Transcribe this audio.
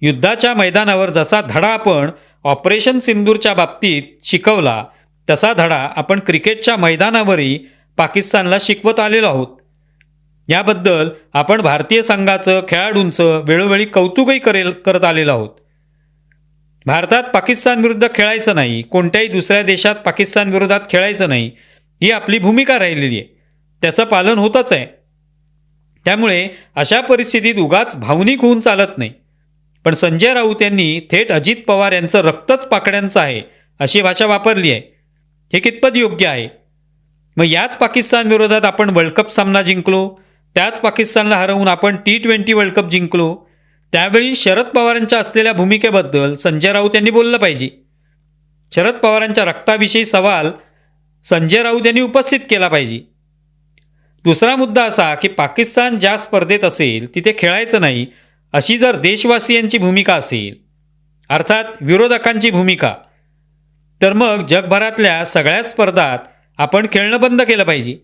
युद्धाच्या मैदानावर जसा धडा आपण ऑपरेशन सिंदूरच्या बाबतीत शिकवला, तसा धडा आपण क्रिकेटच्या मैदानावरही पाकिस्तानला शिकवत आलेलो आहोत. याबद्दल आपण भारतीय संघाचं, खेळाडूंचं वेळोवेळी कौतुकही करत आलेलो आहोत. भारतात पाकिस्तान विरुद्ध खेळायचं नाही, कोणत्याही दुसऱ्या देशात पाकिस्तान विरोधात खेळायचं नाही, ही आपली भूमिका राहिलेली आहे. त्याचं पालन होतच आहे. त्यामुळे अशा परिस्थितीत उगाच भावनिक होऊन चालत नाही. पण संजय राऊत यांनी थेट अजित पवार यांचं रक्तच पाकड्यांचं आहे अशी भाषा वापरली आहे. हे कितपत योग्य आहे? मग याच पाकिस्तान विरोधात आपण वर्ल्ड कप सामना जिंकलो, त्याच पाकिस्तानला हरवून आपण T20 वर्ल्ड कप जिंकलो. त्यावेळी शरद पवारांच्या असलेल्या भूमिकेबद्दल संजय राऊत यांनी बोललं पाहिजे. शरद पवारांच्या रक्ताविषयी सवाल संजय राऊत यांनी उपस्थित केला पाहिजे. दुसरा मुद्दा असा की पाकिस्तान ज्या स्पर्धेत असेल तिथे खेळायचं नाही अशी जर देशवासियांची भूमिका असेल, अर्थात विरोधकांची भूमिका, तर मग जगभरातल्या सगळ्याच स्पर्धात आपण खेळणं बंद केलं पाहिजे.